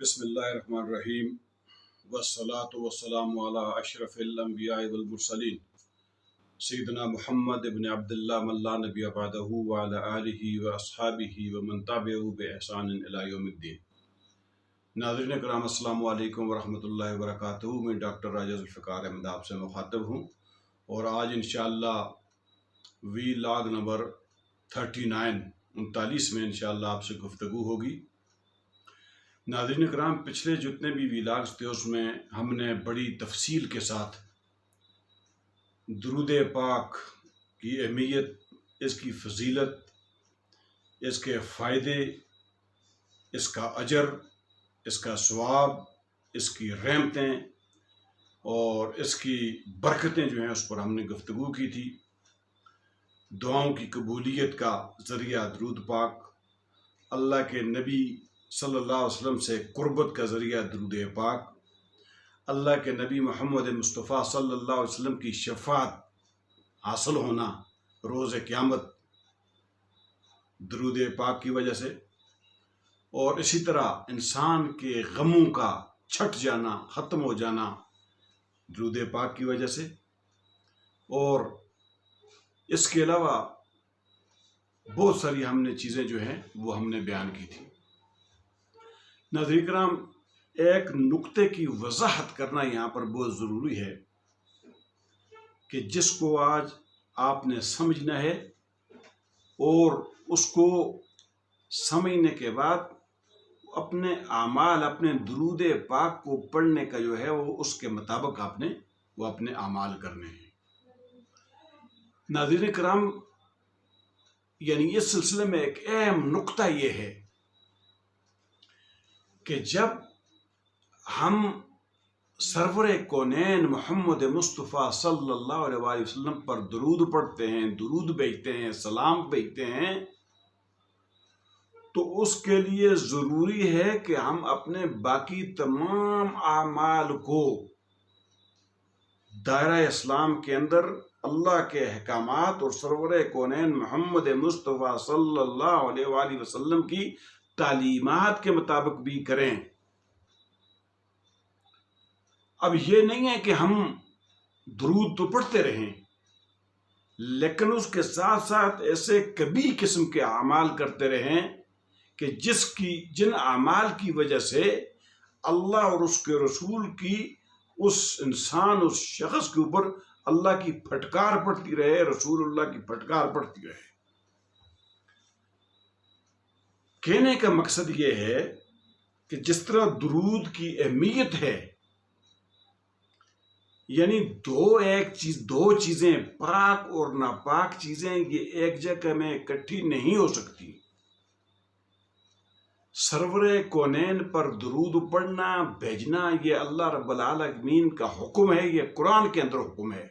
بسم اللہ الرحمن الرحیم والصلاة والسلام علی اشرف الانبیاء والمرسلین سیدنا محمد ابن عبداللہ من لا نبی بعدہ وعلی آلہ واصحابہ ومن تبعہ بإحسان الی یوم الدین۔ ناظرین کرام السلام علیکم ورحمۃ اللہ وبرکاتہ۔ میں ڈاکٹر راجہ ذوالفقار احمد آپ سے مخاطب ہوں اور آج انشاءاللہ وی لاگ نمبر 39 میں انشاءاللہ آپ سے گفتگو ہوگی۔ ناظرین کرام، پچھلے جتنے بھی ویلاگز تھے اس میں ہم نے بڑی تفصیل کے ساتھ درود پاک کی اہمیت، اس کی فضیلت، اس کے فائدے، اس کا اجر، اس کا ثواب، اس کی رحمتیں اور اس کی برکتیں جو ہیں اس پر ہم نے گفتگو کی تھی۔ دعاؤں کی قبولیت کا ذریعہ درود پاک، اللہ کے نبی صلی اللہ علیہ وسلم سے قربت کا ذریعہ درود پاک، اللہ کے نبی محمد مصطفیٰ صلی اللہ علیہ وسلم کی شفاعت حاصل ہونا روز قیامت درود پاک کی وجہ سے، اور اسی طرح انسان کے غموں کا چھٹ جانا، ختم ہو جانا درود پاک کی وجہ سے، اور اس کے علاوہ بہت ساری ہم نے چیزیں جو ہیں وہ ہم نے بیان کی تھی۔ ناظرین کرام، ایک نقطے کی وضاحت کرنا یہاں پر بہت ضروری ہے کہ جس کو آج آپ نے سمجھنا ہے اور اس کو سمجھنے کے بعد اپنے اعمال، اپنے درود پاک کو پڑھنے کا جو ہے وہ اس کے مطابق آپ نے وہ اپنے اعمال کرنے ہیں۔ ناظرین کرام، یعنی اس سلسلے میں ایک اہم نقطہ یہ ہے کہ جب ہم سرور کونین محمد مصطفیٰ صلی اللہ علیہ وآلہ وسلم پر درود پڑھتے ہیں، درود بھیجتے ہیں، سلام بھیجتے ہیں، تو اس کے لیے ضروری ہے کہ ہم اپنے باقی تمام اعمال کو دائرہ اسلام کے اندر اللہ کے احکامات اور سرور کونین محمد مصطفیٰ صلی اللہ علیہ وآلہ وسلم کی تعلیمات کے مطابق بھی کریں۔ اب یہ نہیں ہے کہ ہم درود تو پڑھتے رہیں لیکن اس کے ساتھ ساتھ ایسے کبھی قسم کے اعمال کرتے رہیں کہ جن اعمال کی وجہ سے اللہ اور اس کے رسول کی اس انسان، اس شخص کے اوپر اللہ کی پھٹکار پڑتی رہے، رسول اللہ کی پھٹکار پڑتی رہے۔ کہنے کا مقصد یہ ہے کہ جس طرح درود کی اہمیت ہے، یعنی دو چیزیں پاک اور ناپاک چیزیں یہ ایک جگہ میں اکٹھی نہیں ہو سکتی۔ سرور کونین پر درود پڑھنا، بھیجنا، یہ اللہ رب العالمین کا حکم ہے، یہ قرآن کے اندر حکم ہے۔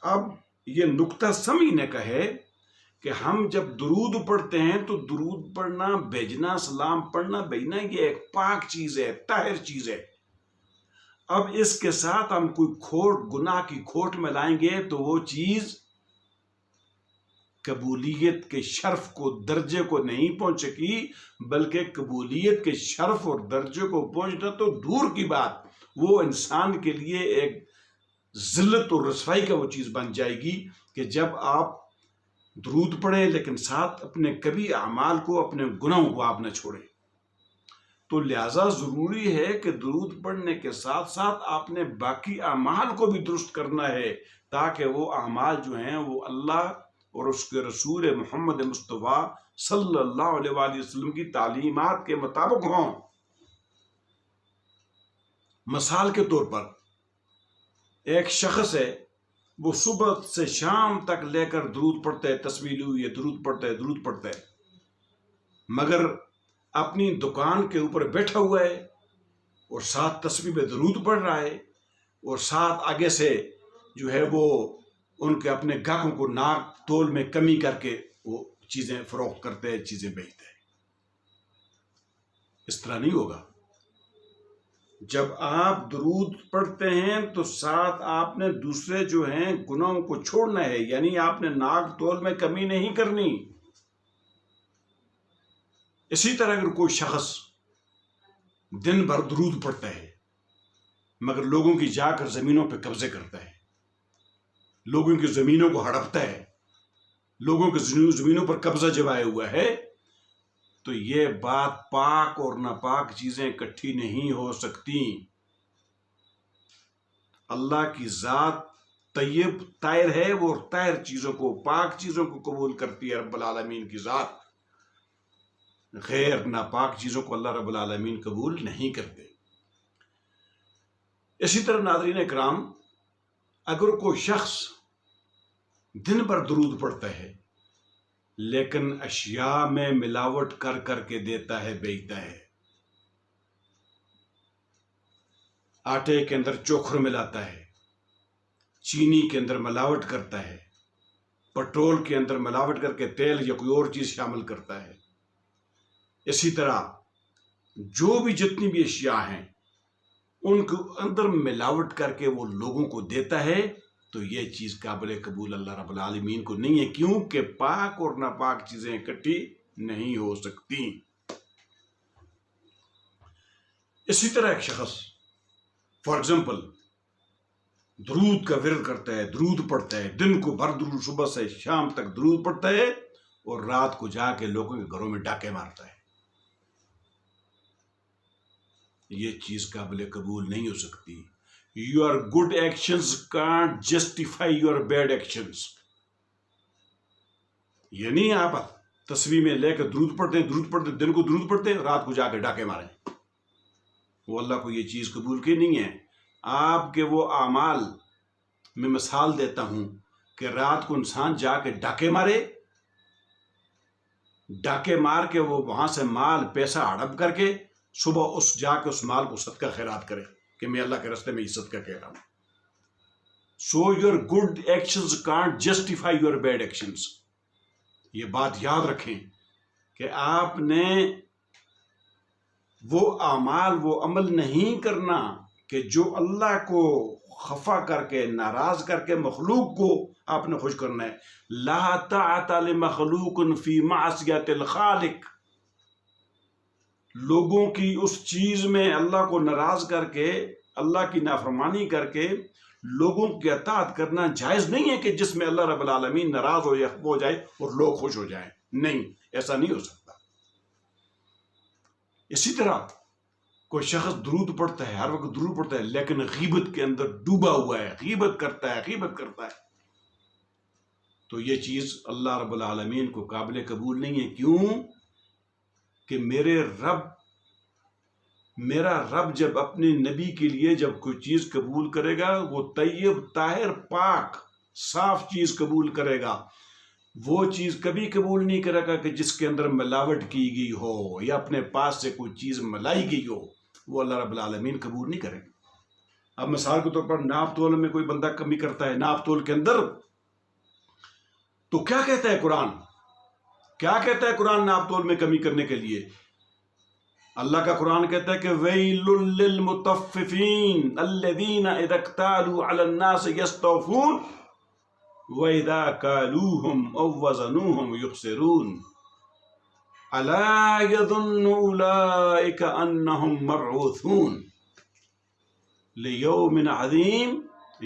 اب یہ نقطہ سمجھنے کا ہے کہ ہم جب درود پڑھتے ہیں تو درود پڑھنا، بھیجنا، سلام پڑھنا، بھیجنا یہ ایک پاک چیز ہے، طاہر چیز ہے۔ اب اس کے ساتھ ہم کوئی گناہ کی کھوٹ میں لائیں گے تو وہ چیز قبولیت کے شرف کو، درجے کو نہیں پہنچ سکی، بلکہ قبولیت کے شرف اور درجے کو پہنچنا تو دور کی بات، وہ انسان کے لیے ایک ذلت اور رسوائی کا وہ چیز بن جائے گی کہ جب آپ درود پڑھیں لیکن ساتھ اپنے کبھی اعمال کو، اپنے گناہوں کو آپ نہ چھوڑیں۔ تو لہٰذا ضروری ہے کہ درود پڑھنے کے ساتھ ساتھ آپ نے باقی اعمال کو بھی درست کرنا ہے تاکہ وہ اعمال جو ہیں وہ اللہ اور اس کے رسول محمد مصطفیٰ صلی اللہ علیہ وآلہ وسلم کی تعلیمات کے مطابق ہوں۔ مثال کے طور پر ایک شخص ہے، وہ صبح سے شام تک لے کر درود پڑھتا ہے، تسبیح ہوئی ہے، درود پڑھتا ہے، مگر اپنی دکان کے اوپر بیٹھا ہوا ہے اور ساتھ تسبیح میں درود پڑھ رہا ہے اور ساتھ آگے سے جو ہے وہ ان کے اپنے گاہکوں کو ناک تول میں کمی کر کے وہ چیزیں فروخت کرتے ہیں، چیزیں بیچتے ہیں۔ اس طرح نہیں ہوگا۔ جب آپ درود پڑھتے ہیں تو ساتھ آپ نے دوسرے جو ہیں گناہوں کو چھوڑنا ہے، یعنی آپ نے ناک تول میں کمی نہیں کرنی۔ اسی طرح اگر کوئی شخص دن بھر درود پڑھتا ہے، مگر لوگوں کی جا کر زمینوں پہ قبضے کرتا ہے، لوگوں کی زمینوں کو ہڑپتا ہے، لوگوں کی زمینوں پر قبضہ جمائے ہوا ہے، تو یہ بات پاک اور ناپاک چیزیں اکٹھی نہیں ہو سکتی۔ اللہ کی ذات طیب طاہر ہے، وہ طاہر چیزوں کو، پاک چیزوں کو قبول کرتی ہے رب العالمین کی ذات، غیر ناپاک چیزوں کو اللہ رب العالمین قبول نہیں کرتے۔ اسی طرح ناظرین اکرام، اگر کوئی شخص دن بھر درود پڑھتا ہے لیکن اشیاء میں ملاوٹ کر کر کے دیتا ہے، بیچتا ہے، آٹے کے اندر چوکھر ملاتا ہے، چینی کے اندر ملاوٹ کرتا ہے، پٹرول کے اندر ملاوٹ کر کے تیل یا کوئی اور چیز شامل کرتا ہے، اسی طرح جو بھی جتنی بھی اشیاء ہیں ان کے اندر ملاوٹ کر کے وہ لوگوں کو دیتا ہے، تو یہ چیز قابل قبول اللہ رب العالمین کو نہیں ہے، کیونکہ پاک اور ناپاک چیزیں اکٹھی نہیں ہو سکتی۔ اسی طرح ایک شخص فار ایگزامپل درود کا ورد کرتا ہے، درود پڑھتا ہے، دن کو بھر درود، صبح سے شام تک درود پڑھتا ہے، اور رات کو جا کے لوگوں کے گھروں میں ڈاکے مارتا ہے، یہ چیز قابل قبول نہیں ہو سکتی۔ Your good actions can't justify your bad actions۔ یعنی آپ تصویر میں لے کے درود پڑھتے ہیں، دن کو درود پڑھتے ہیں، رات کو جا کے ڈاکے ماریں، وہ اللہ کو یہ چیز قبول کی نہیں ہے۔ آپ کے وہ اعمال میں مثال دیتا ہوں کہ رات کو انسان جا کے ڈاکے مارے، ڈاکے مار کے وہ وہاں سے مال پیسہ ہڑپ کر کے صبح جا کے اس مال کو صدقہ خیرات کرے کہ میں اللہ کے راستے میں یہ صدقہ کہہ رہا ہوں۔ So your good actions can't justify your bad actions۔ یہ بات یاد رکھیں کہ آپ نے وہ اعمال، وہ عمل نہیں کرنا کہ جو اللہ کو خفا کر کے، ناراض کر کے مخلوق کو آپ نے خوش کرنا ہے۔ لا طاعت لمخلوق فی معصیت الخالق۔ لوگوں کی اس چیز میں اللہ کو ناراض کر کے، اللہ کی نافرمانی کر کے لوگوں کی اطاعت کرنا جائز نہیں ہے کہ جس میں اللہ رب العالمین ناراض ہو جائے اور لوگ خوش ہو جائیں، نہیں، ایسا نہیں ہو سکتا۔ اسی طرح کوئی شخص درود پڑھتا ہے، ہر وقت درود پڑھتا ہے، لیکن غیبت کے اندر ڈوبا ہوا ہے، غیبت کرتا ہے، تو یہ چیز اللہ رب العالمین کو قابل قبول نہیں ہے۔ کیوں کہ میرا رب جب اپنے نبی کے لیے جب کوئی چیز قبول کرے گا، وہ طیب طاہر پاک صاف چیز قبول کرے گا، وہ چیز کبھی قبول نہیں کرے گا کہ جس کے اندر ملاوٹ کی گئی ہو یا اپنے پاس سے کوئی چیز ملائی گئی ہو، وہ اللہ رب العالمین قبول نہیں کرے گا۔ اب مثال کے طور پر ناپ تول میں کوئی بندہ کمی کرتا ہے، ناپ تول کے اندر، تو کیا کہتا ہے قرآن؟ ناپ تول میں کمی کرنے کے لیے اللہ کا قرآن کہتا ہے کہ وَيْلٌ لِّلْمُطَفِّفِينَ الَّذِينَ إِذَا اكْتَالُوا عَلَى النَّاسِ يَسْتَوْفُونَ وَإِذَا كَالُوهُمْ أَوْ وَّزَنُوهُمْ يُخْسِرُونَ أَلَا يَظُنُّ أُولَٰئِكَ أَنَّهُمْ مَبْعُوثُونَ لِيَوْمٍ عَظِيمٍ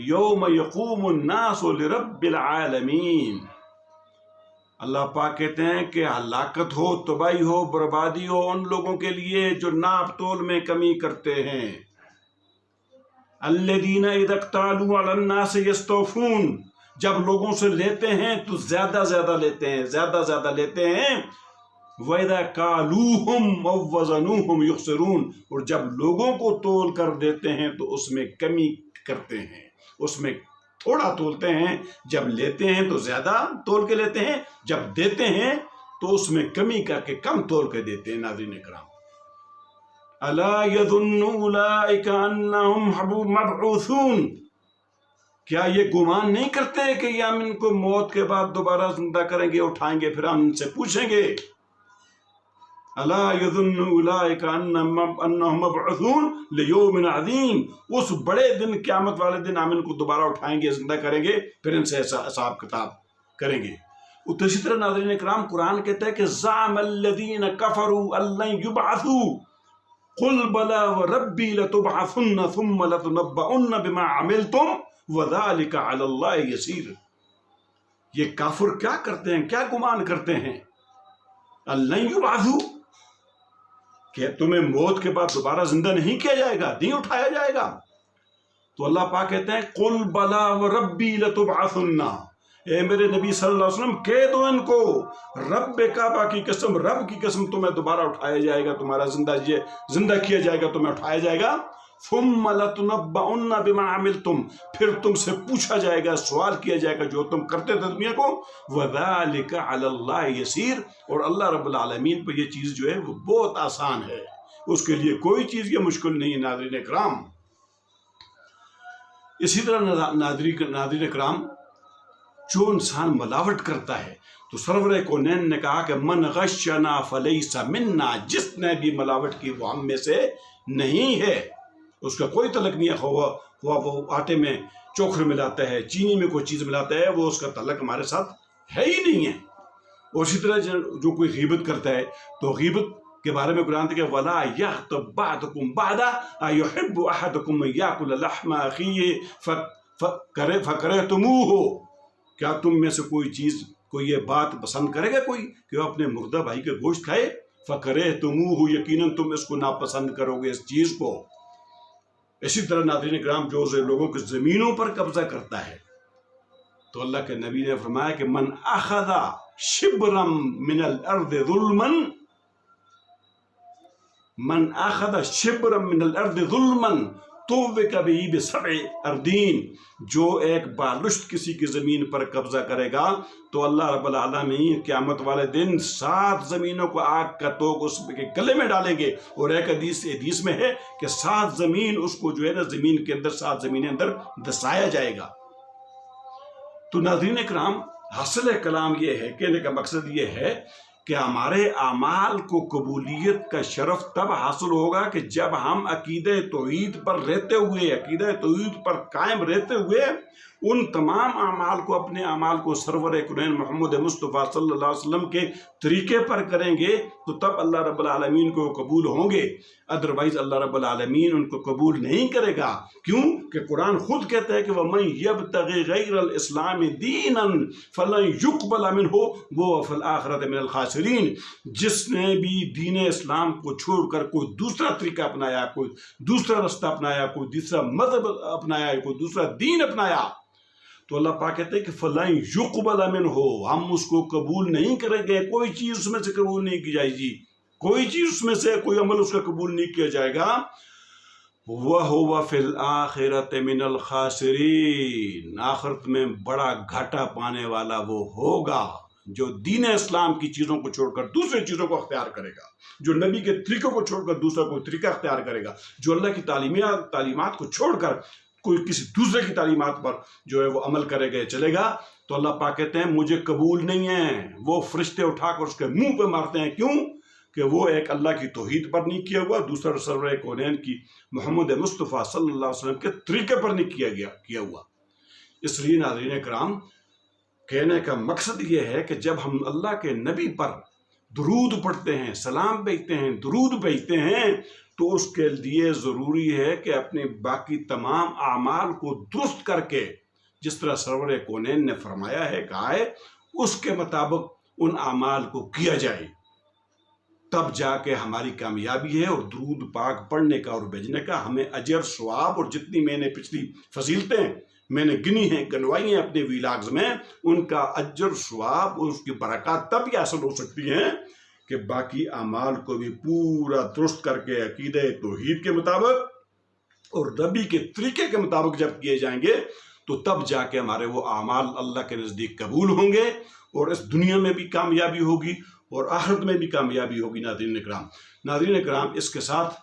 يَوْمَ يَقُومُ النَّاسُ لِرَبِّ الْعَالَمِينَ۔ اللہ پاک کہتے ہیں کہ ہلاکت ہو، تباہی ہو، بربادی ہو ان لوگوں کے لیے جو ناپ تول میں کمی کرتے ہیں۔ الذین اذا اکتالوا علی الناس یستوفون، جب لوگوں سے لیتے ہیں تو زیادہ لیتے ہیں، وَإِذَا كَالُوهُمْ أَوْ وَّزَنُوهُمْ يُخْسِرُونَ، اور جب لوگوں کو تول کر دیتے ہیں تو اس میں کمی کرتے ہیں، اس میں تھوڑا تولتے ہیں، جب لیتے ہیں تو زیادہ تول کے لیتے ہیں، جب دیتے ہیں تو اس میں کمی کر کے کم تول کے دیتے ہیں۔ ناظرین کرام، أَلَا يَظُنُّ أُولَٰئِكَ أَنَّهُمْ مَبْعُوثُونَ، کیا یہ گمان نہیں کرتے کہ ہم ان کو موت کے بعد دوبارہ زندہ کریں گے، اٹھائیں گے، پھر ہم ان سے پوچھیں گے؟ الا یظن اولئک انہم مبعوثون لیوم عظیم، اس بڑے دن، قیامت والے دن ہم ان کو دوبارہ اٹھائیں گے، زندہ کریں گے، پھر ان سے حساب کتاب کریں گے۔ اسی طرح ناظرین اکرام، قرآن کہتا ہے کہ زعم الذین کفروا ان لن یبعثوا، قل بلا وربی لتبعثن ثم لتنبؤن بما عملتم وذلك علی اللہ یسیر۔ یہ کافر کیا کرتے ہیں، کیا گمان کرتے ہیں، لن یبعثوا، کہ تمہیں موت کے بعد دوبارہ زندہ نہیں کیا جائے گا، نہیں اٹھایا جائے گا؟ تو اللہ پاک کہتے ہیں قل بلا وربی لتبعثن، اے میرے نبی صلی اللہ علیہ وسلم کہہ دو ان کو، رب کعبہ کی قسم، رب کی قسم تمہیں دوبارہ اٹھایا جائے گا، تمہارا زندہ کیا جائے گا، تمہیں اٹھایا جائے گا۔ ثم لتنبؤن بما عملتم، پھر تم سے پوچھا جائے گا، سوال کیا جائے گا جو تم کرتے تھے دنیا کو، وذالک علی اللہ یسیر، اور اللہ رب العالمین پہ یہ چیز جو ہے وہ بہت آسان ہے، اس کے لیے کوئی چیز یہ مشکل نہیں ہے۔ ناظرین اکرام، اسی طرح ناظرین اکرام، جو انسان ملاوٹ کرتا ہے تو سرور کونین نے کہا کہ من غشنا فلیس منا، جس نے بھی ملاوٹ کی وہ ہم میں سے نہیں ہے، اس کا کوئی تعلق نہیں ہے، خواہ وہ آٹے میں چوکھر ملاتا ہے، چینی میں کوئی چیز ملاتا ہے، وہ اس کا تعلق ہمارے ساتھ ہے ہی نہیں ہے۔ اور اسی طرح جو کوئی غیبت کرتا ہے تو غیبت کے بارے میں قرآن کہ وَلَا يَغْتَبْ بَعْضُكُمْ بَعْضًا أَيُحِبُّ أَحَدُكُمْ أَن يَأْكُلَ لَحْمَ أَخِيهِ فَكَرِهْتُمُوهُ، کیا تم میں سے کوئی یہ بات پسند کرے گا کوئی کہ وہ اپنے مردہ بھائی کے گوشت کھائے؟ فَكَرِهْتُمُوهُ، یقیناً تم اس کو ناپسند کرو گے اس چیز کو۔ اسی طرح ناظرین کرام، جو لوگوں کی زمینوں پر قبضہ کرتا ہے تو اللہ کے نبی نے فرمایا کہ من اخذ شبرا من الارض ظلما، من اخذ شبرا من الارض ظلما طوق به بسبع اردین، جو ایک بالشت کسی کی زمین پر قبضہ کرے گا تو اللہ رب العالمین قیامت والے دن 7 زمینوں کو آگ کا توق اس کے گلے میں ڈالیں گے، اور ایک حدیث میں ہے کہ 7 زمین اس کو جو ہے نا زمین کے اندر 7 زمینیں اندر دسایا جائے گا۔ تو ناظرین اکرام، حاصل کلام یہ ہے، کہنے کا مقصد یہ ہے کہ ہمارے اعمال کو قبولیت کا شرف تب حاصل ہوگا کہ جب ہم عقیدہ توحید پر رہتے ہوئے، عقیدہ توحید پر قائم رہتے ہوئے ان تمام اعمال کو، اپنے اعمال کو سرور کونین محمد مصطفیٰ صلی اللہ علیہ وسلم کے طریقے پر کریں گے تو تب اللہ رب العالمین کو قبول ہوں گے، ادروائز اللہ رب العالمین ان کو قبول نہیں کرے گا۔ کیوں کہ قرآن خود کہتا ہے کہ وَمَن يَبْتَغِ غَيْرَ الْإِسْلَامِ دِينًا فَلَن يُقْبَلَ مِنْهُ وَهُوَ فِي الْآخِرَةِ مِنَ الْخَاسِرِينَ، جس نے بھی دین اسلام کو چھوڑ کر کوئی دوسرا طریقہ اپنایا، کوئی دوسرا رستہ اپنایا، کوئی دوسرا مذہب اپنایا، کوئی دوسرا دین اپنایا، تو اللہ پاک کہتے ہیں کہ فَلَن يُقْبَلَ مِنْهُ، ہم اس کو قبول نہیں کریں گے، کوئی چیز اس میں سے قبول نہیں کی جائے گی، کوئی چیز اس میں سے، کوئی عمل اس کا قبول نہیں کیا جائے گا۔ وَهُوَ فِي الْآخِرَةِ مِنَ الْخَاسِرِينَ، آخرت میں بڑا گھاٹا پانے والا وہ ہوگا جو دین اسلام کی چیزوں کو چھوڑ کر دوسرے چیزوں کو اختیار کرے گا، جو نبی کے طریقوں کو چھوڑ کر دوسرا کوئی طریقہ اختیار کرے گا، جو اللہ کی تعلیمات کو چھوڑ کر کوئی کسی دوسرے کی تعلیمات پر جو ہے وہ عمل کرے گا، چلے گا، تو اللہ پاک کہتے ہیں مجھے قبول نہیں ہے۔ وہ فرشتے اٹھا کر اس کے منہ پہ مارتے ہیں، کیوں کہ وہ ایک اللہ کی توحید پر نہیں کیا ہوا، دوسرا سرور کونین کی محمد مصطفیٰ صلی اللہ علیہ وسلم کے طریقے پر نہیں کیا ہوا۔ اس لیے ناظرین کرام، کہنے کا مقصد یہ ہے کہ جب ہم اللہ کے نبی پر درود پڑھتے ہیں، سلام بھیجتے ہیں، درود بھیجتے ہیں، تو اس کے لیے ضروری ہے کہ اپنے باقی تمام اعمال کو درست کر کے، جس طرح سرور کونین نے فرمایا ہے، کہا ہے، اس کے مطابق ان اعمال کو کیا جائے، تب جا کے ہماری کامیابی ہے۔ اور درود پاک پڑھنے کا اور بھیجنے کا ہمیں اجر، ثواب، اور جتنی میں نے پچھلی فضیلتیں میں نے گنی ہیں، گنوائی ہیں اپنے ویلاگز میں، ان کا اجر، ثواب اور اس کی برکات تب ہی حاصل ہو سکتی ہیں کہ باقی اعمال کو بھی پورا درست کر کے عقیدہ توحید کے مطابق اور نبی کے طریقے کے مطابق جب کیے جائیں گے تو تب جا کے ہمارے وہ اعمال اللہ کے نزدیک قبول ہوں گے، اور اس دنیا میں بھی کامیابی ہوگی اور آخرت میں بھی کامیابی ہوگی۔ ناظرین اکرام، اس کے ساتھ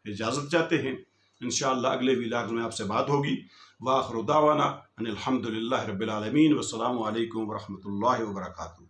اجازت چاہتے ہیں، انشاءاللہ اگلے ویلاگز میں آپ سے بات ہوگی۔ وآخر دعوانا ان الحمد للہ رب العالمین، والسلام علیکم ورحمۃ اللہ وبرکاتہ۔